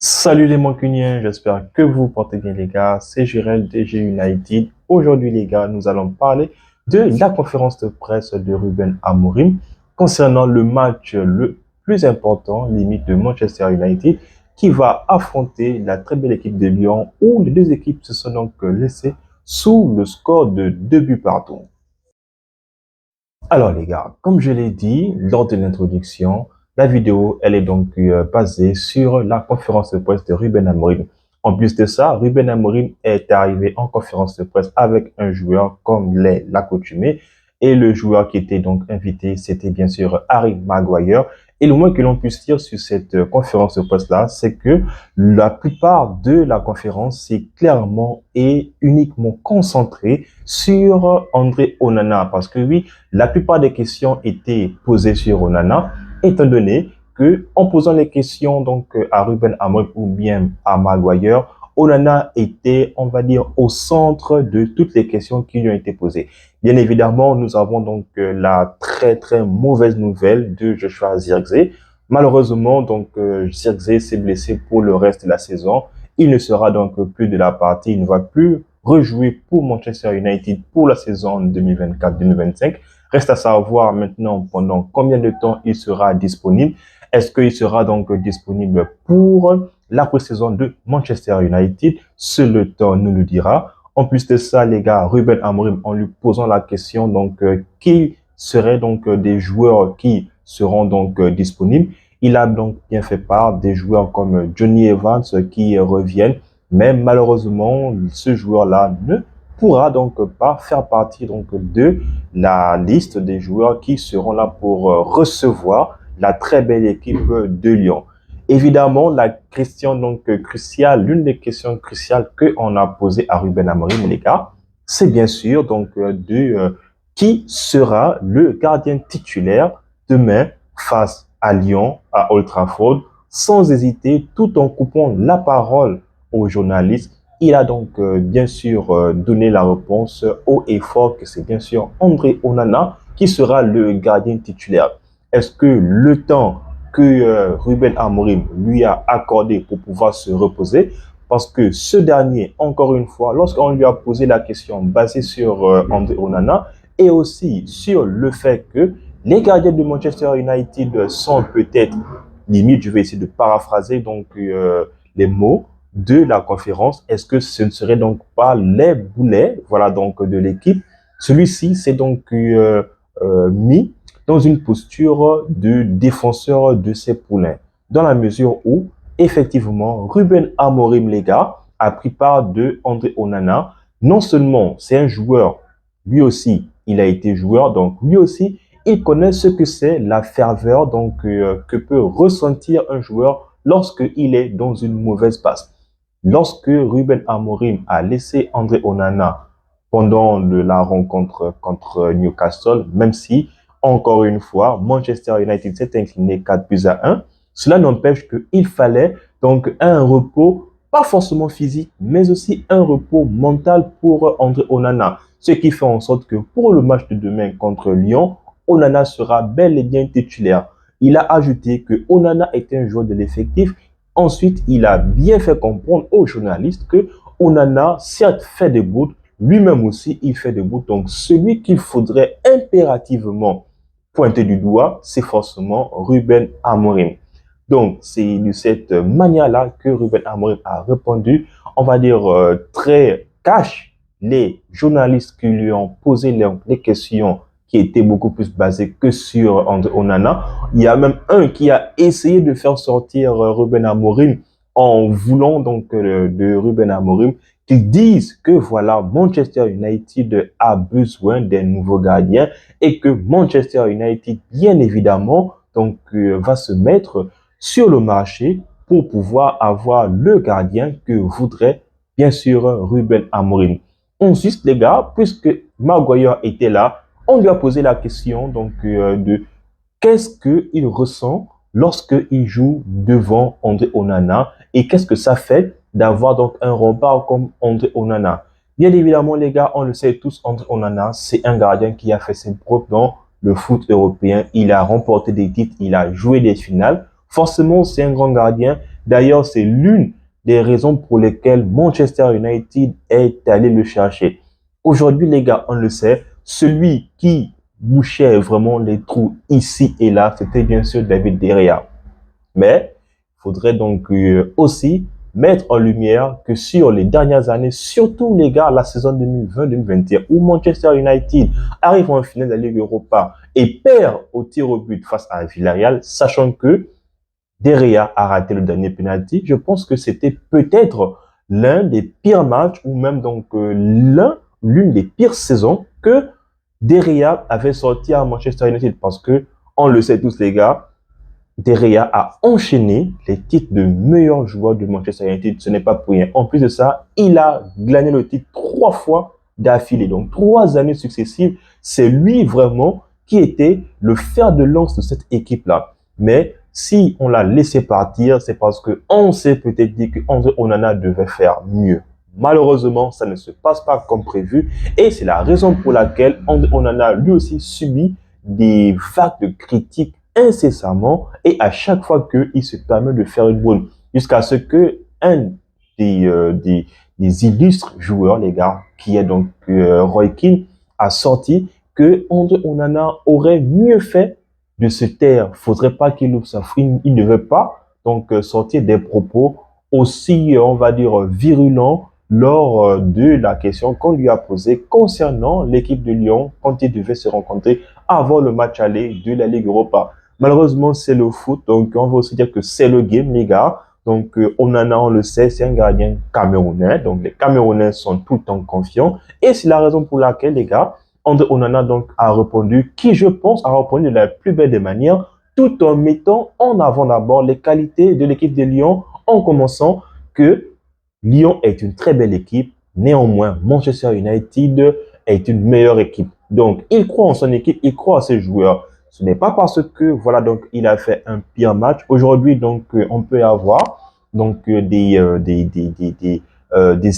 Salut les Mancuniens, j'espère que vous vous portez bien les gars, c'est Jurel de G United. Aujourd'hui les gars, nous allons parler de la conférence de presse de Ruben Amorim concernant le match le plus important, limite de Manchester United, qui va affronter la très belle équipe de Lyon, où les deux équipes se sont donc laissées sous le score de 2 buts partout. Alors les gars, comme je l'ai dit lors de l'introduction, la vidéo, elle est donc basée sur la conférence de presse de Ruben Amorim. En plus de ça, Ruben Amorim est arrivé en conférence de presse avec un joueur comme l'est l'accoutumée. Et le joueur qui était donc invité, c'était bien sûr Harry Maguire. Et le moins que l'on puisse dire sur cette conférence de presse-là, c'est que la plupart de la conférence s'est clairement et uniquement concentrée sur André Onana. Parce que oui, la plupart des questions étaient posées sur Onana, étant donné que, en posant les questions donc à Ruben Amorim ou bien à Maguire, Onana était, on va dire, au centre de toutes les questions qui lui ont été posées. Bien évidemment, nous avons donc la très mauvaise nouvelle de Joshua Zirkzee. Malheureusement, donc Zirkzee s'est blessé pour le reste de la saison. Il ne sera donc plus de la partie. Il ne va plus rejouer pour Manchester United pour la saison 2024-2025. Reste à savoir maintenant pendant combien de temps il sera disponible. Est-ce qu'il sera donc disponible pour la pré-saison de Manchester United? Seul le temps nous le dira. En plus de ça, les gars, Ruben Amorim, en lui posant la question, donc, qui seraient donc des joueurs qui seront donc disponibles, il a donc bien fait part des joueurs comme Johnny Evans qui reviennent, mais malheureusement, ce joueur-là ne pourra donc pas faire partie donc de la liste des joueurs qui seront là pour recevoir la très belle équipe de Lyon. Évidemment, la question donc cruciale, l'une des questions cruciales qu'on a posées à Ruben Amorim, les gars, c'est bien sûr donc qui sera le gardien titulaire demain face à Lyon, à Old Trafford, sans hésiter, tout en coupant la parole aux journalistes. Il a donc bien sûr donné la réponse haut et fort que c'est bien sûr André Onana qui sera le gardien titulaire. Est-ce que le temps que Ruben Amorim lui a accordé pour pouvoir se reposer, parce que ce dernier, encore une fois, lorsqu'on lui a posé la question basée sur André Onana et aussi sur le fait que les gardiens de Manchester United sont peut-être, limite, je vais essayer de paraphraser donc les mots de la conférence, est-ce que ce ne serait donc pas les boulets, voilà donc de l'équipe? Celui-ci s'est donc mis dans une posture de défenseur de ses poulains, dans la mesure où, effectivement, Ruben Amorim, les gars, a pris part de André Onana. Non seulement c'est un joueur, lui aussi, il a été joueur, donc lui aussi, il connaît ce que c'est la ferveur donc que peut ressentir un joueur lorsqu'il est dans une mauvaise passe. Lorsque Ruben Amorim a laissé André Onana pendant la rencontre contre Newcastle, même si encore une fois, Manchester United s'est incliné 4 buts à 1. Cela n'empêche qu'il fallait donc un repos, pas forcément physique, mais aussi un repos mental pour André Onana. Ce qui fait en sorte que pour le match de demain contre Lyon, Onana sera bel et bien titulaire. Il a ajouté que Onana était un joueur de l'effectif. Ensuite, il a bien fait comprendre aux journalistes que Onana, certes, fait des bouts, lui-même aussi, il fait des bouts. Donc, celui qu'il faudrait impérativement pointé du doigt, c'est forcément Ruben Amorim. Donc, c'est de cette manière-là que Ruben Amorim a répondu, on va dire, très cash les journalistes qui lui ont posé les questions qui étaient beaucoup plus basées que sur André Onana. Il y a même un qui a essayé de faire sortir Ruben Amorim en voulant donc de Ruben Amorim qu'ils disent que voilà, Manchester United a besoin d'un nouveau gardien et que Manchester United, bien évidemment, donc va se mettre sur le marché pour pouvoir avoir le gardien que voudrait bien sûr Ruben Amorim. Ensuite, les gars, puisque Maguire était là, on lui a posé la question donc de qu'est-ce qu'il ressent lorsqu'il joue devant André Onana et qu'est-ce que ça fait d'avoir donc un rempart comme André Onana. Bien évidemment, les gars, on le sait tous, André Onana, c'est un gardien qui a fait ses preuves dans le foot européen. Il a remporté des titres, il a joué des finales. Forcément, c'est un grand gardien. D'ailleurs, c'est l'une des raisons pour lesquelles Manchester United est allé le chercher. Aujourd'hui, les gars, on le sait, celui qui bouchait vraiment les trous ici et là, c'était bien sûr David De Gea. Mais il faudrait donc aussi mettre en lumière que sur les dernières années, surtout les gars, la saison 2020-2021, où Manchester United arrive en finale de la Ligue Europa et perd au tir au but face à Villarreal, sachant que De Gea a raté le dernier penalty, je pense que c'était peut-être l'un des pires matchs ou même donc l'une des pires saisons que De Gea avait sorti à Manchester United parce que on le sait tous les gars, De Gea a enchaîné les titres de meilleur joueur de Manchester United. Ce n'est pas pour rien. En plus de ça, il a gagné le titre 3 fois d'affilée. Donc, 3 années successives. C'est lui vraiment qui était le fer de lance de cette équipe-là. Mais si on l'a laissé partir, c'est parce qu'on s'est peut-être dit qu'André Onana devait faire mieux. Malheureusement, ça ne se passe pas comme prévu. Et c'est la raison pour laquelle André Onana lui aussi subit des vagues de critiques incessamment et à chaque fois qu'il se permet de faire une bonne, jusqu'à ce que un des illustres joueurs, les gars, qui est donc Roy Keane, a sorti que André Onana aurait mieux fait de se taire. Faudrait pas qu'il ouvre sa fouine. Il ne veut pas donc sortir des propos aussi, on va dire, virulents lors de la question qu'on lui a posée concernant l'équipe de Lyon quand ils devaient se rencontrer avant le match aller de la Ligue Europa. Malheureusement, c'est le foot, donc on va aussi dire que c'est le game, les gars. Donc, Onana, on le sait, c'est un gardien camerounais. Donc, les Camerounais sont tout le temps confiants. Et c'est la raison pour laquelle, les gars, André Onana donc a répondu, qui je pense a répondu de la plus belle des manières, tout en mettant en avant d'abord les qualités de l'équipe de Lyon, en commençant que Lyon est une très belle équipe. Néanmoins, Manchester United est une meilleure équipe. Donc, il croit en son équipe, il croit à ses joueurs. Ce n'est pas parce que, voilà, donc, il a fait un pire match. Aujourd'hui, donc, on peut avoir, donc, des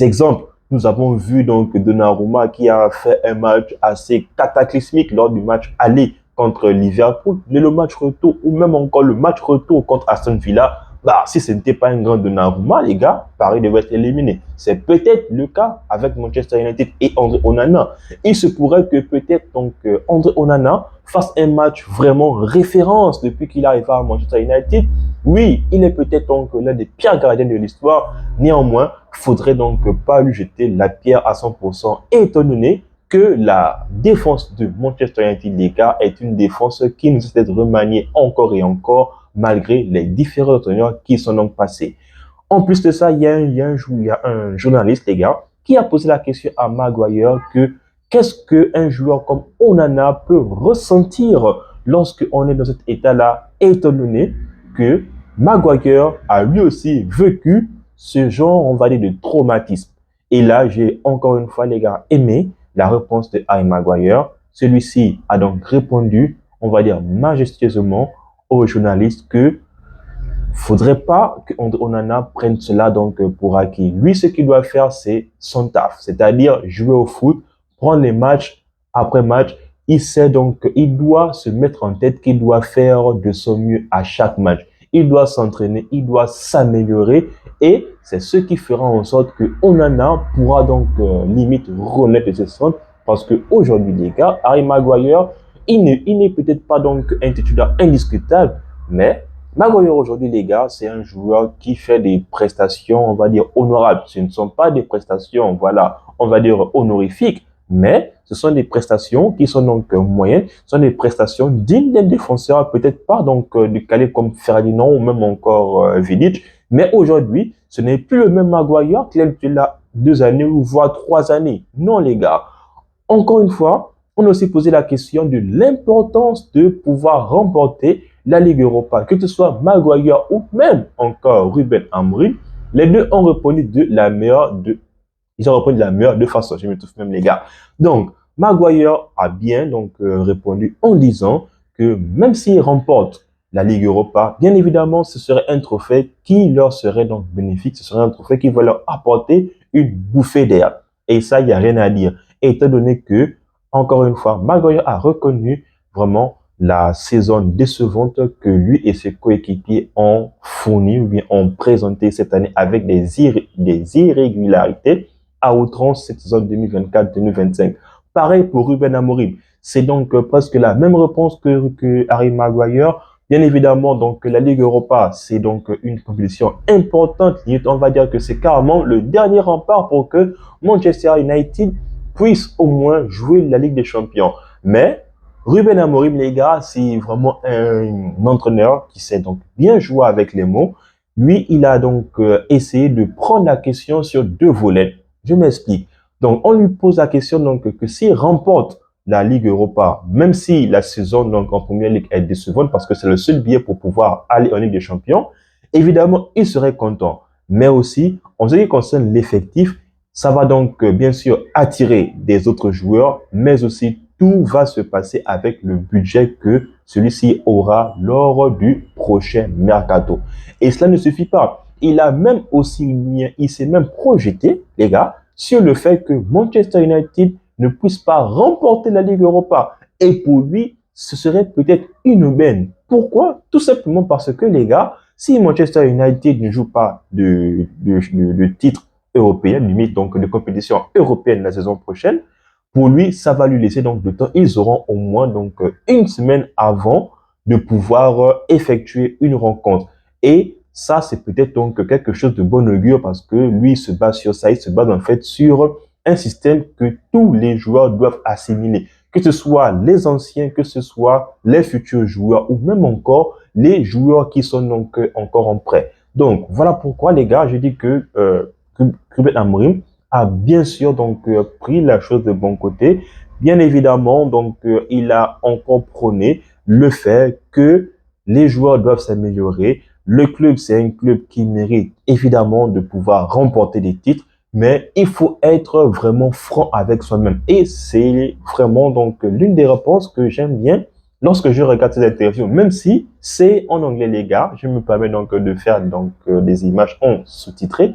exemples. Nous avons vu, donc, Donnarumma qui a fait un match assez cataclysmique lors du match aller contre Liverpool. Mais le match retour, ou même encore le match retour contre Aston Villa, bah, si ce n'était pas un grand Donnarumma, les gars, Paris devait être éliminé. C'est peut-être le cas avec Manchester United et André Onana. Il se pourrait que peut-être donc André Onana fasse un match vraiment référence depuis qu'il arrive à Manchester United. Oui, il est peut-être donc l'un des pires gardiens de l'histoire. Néanmoins, il faudrait donc pas lui jeter la pierre à 100%, étant donné que la défense de Manchester United, les gars, est une défense qui nous essaie de remanier encore et encore malgré les différents entraîneurs qui sont donc passés. En plus de ça, il y a un journaliste, les gars, qui a posé la question à Maguire que qu'est-ce qu'un joueur comme Onana peut ressentir lorsque on est dans cet état-là, étant donné que Maguire a lui aussi vécu ce genre, on va dire, de traumatisme. Et là, j'ai encore une fois, les gars, aimé la réponse de Harry Maguire. Celui-ci a donc répondu, on va dire, majestueusement aux journalistes que faudrait pas qu'on Onana prenne cela donc pour acquis. Lui, ce qu'il doit faire, c'est son taf, c'est-à-dire jouer au foot, prendre les matchs après match. Il sait donc qu'il doit se mettre en tête qu'il doit faire de son mieux à chaque match. Il doit s'entraîner, il doit s'améliorer et c'est ce qui fera en sorte que Onana pourra donc limite renaître de ses cendres parce que aujourd'hui les gars, Harry Maguire, il n'est peut-être pas donc un titulaire indiscutable, mais Maguire aujourd'hui, les gars, c'est un joueur qui fait des prestations, on va dire, honorables. Ce ne sont pas des prestations, voilà, on va dire, honorifiques, mais ce sont des prestations qui sont donc moyennes, ce sont des prestations dignes d'un défenseur, peut-être pas donc de calibre comme Ferdinand ou même encore Vidic, mais aujourd'hui, ce n'est plus le même Maguire qu'il a 2 années ou voire 3 années. Non, les gars. Encore une fois, on a aussi posé la question de l'importance de pouvoir remporter la Ligue Europa, que ce soit Maguire ou même encore Ruben Amorim. Les deux ont répondu ils ont répondu de la meilleure de façon, je me trouve même les gars. Donc, Maguire a bien donc répondu en disant que même s'ils remportent la Ligue Europa, bien évidemment, ce serait un trophée qui leur serait donc bénéfique, ce serait un trophée qui va leur apporter une bouffée d'air. Et ça, il n'y a rien à dire. Étant donné que, encore une fois, Maguire a reconnu vraiment la saison décevante que lui et ses coéquipiers ont fourni ou bien ont présenté cette année avec des irrégularités à outrance cette saison 2024-2025. Pareil pour Ruben Amorim. C'est donc presque la même réponse que Harry Maguire. Bien évidemment, donc la Ligue Europa, c'est donc une compétition importante. On va dire que c'est carrément le dernier rempart pour que Manchester United puisse au moins jouer la Ligue des Champions. Mais Ruben Amorim, les gars, c'est vraiment un entraîneur qui sait donc bien jouer avec les mots. Lui, il a donc essayé de prendre la question sur deux volets. Je m'explique. Donc, on lui pose la question donc que s'il remporte la Ligue Europa, même si la saison donc en Première Ligue est décevante parce que c'est le seul billet pour pouvoir aller en Ligue des Champions, évidemment, il serait content. Mais aussi, en ce qui concerne l'effectif, ça va donc bien sûr attirer des autres joueurs, mais aussi tout va se passer avec le budget que celui-ci aura lors du prochain mercato. Et cela ne suffit pas. Il s'est même projeté, les gars, sur le fait que Manchester United ne puisse pas remporter la Ligue Europa. Et pour lui, ce serait peut-être une aubaine. Pourquoi? Tout simplement parce que, les gars, si Manchester United ne joue pas de titre européen, limite donc de compétition européenne la saison prochaine, pour lui, ça va lui laisser donc le temps. Ils auront au moins donc une semaine avant de pouvoir effectuer une rencontre. Et ça, c'est peut-être donc quelque chose de bon augure parce que lui, il se base sur ça. Il se base en fait sur un système que tous les joueurs doivent assimiler. Que ce soit les anciens, que ce soit les futurs joueurs ou même encore les joueurs qui sont donc encore en prêt. Donc, voilà pourquoi, les gars, je dis que Ruben Amorim a bien sûr donc pris la chose de bon côté. Bien évidemment, donc il a encore prôné le fait que les joueurs doivent s'améliorer. Le club, c'est un club qui mérite évidemment de pouvoir remporter des titres, mais il faut être vraiment franc avec soi-même. Et c'est vraiment donc l'une des réponses que j'aime bien lorsque je regarde ces interviews, même si c'est en anglais, les gars. Je me permets donc de faire donc des images en sous-titré.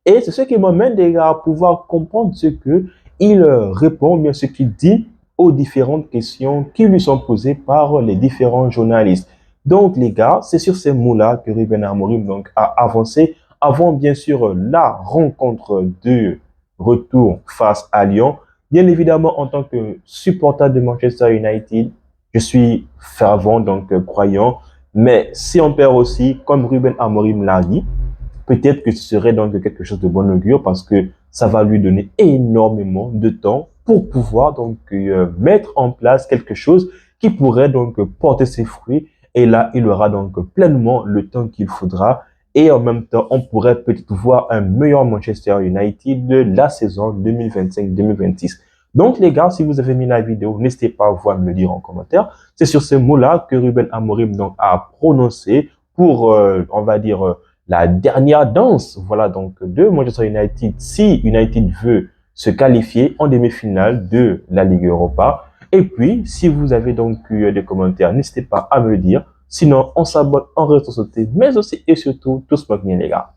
Et c'est ce qui m'amène, les gars, à pouvoir comprendre ce que il répond, bien ce qu'il dit aux différentes questions qui lui sont posées par les différents journalistes. Donc, les gars, c'est sur ces mots-là que Ruben Amorim donc a avancé avant, bien sûr, la rencontre de retour face à Lyon. Bien évidemment, en tant que supporter de Manchester United, je suis fervent, donc croyant. Mais si on perd aussi, comme Ruben Amorim l'a dit, peut-être que ce serait donc quelque chose de bon augure parce que ça va lui donner énormément de temps pour pouvoir donc mettre en place quelque chose qui pourrait donc porter ses fruits. Et là, il aura donc pleinement le temps qu'il faudra. Et en même temps, on pourrait peut-être voir un meilleur Manchester United de la saison 2025-2026. Donc, les gars, si vous avez mis la vidéo, n'hésitez pas à vous me le dire en commentaire. C'est sur ces mots-là que Ruben Amorim donc a prononcé pour, on va dire, la dernière danse, voilà, donc, de Manchester United. Si United veut se qualifier en demi-finale de la Ligue Europa. Et puis, si vous avez donc eu des commentaires, n'hésitez pas à me le dire. Sinon, on s'abonne, on reste sauté, mais aussi et surtout, tous bien, les gars.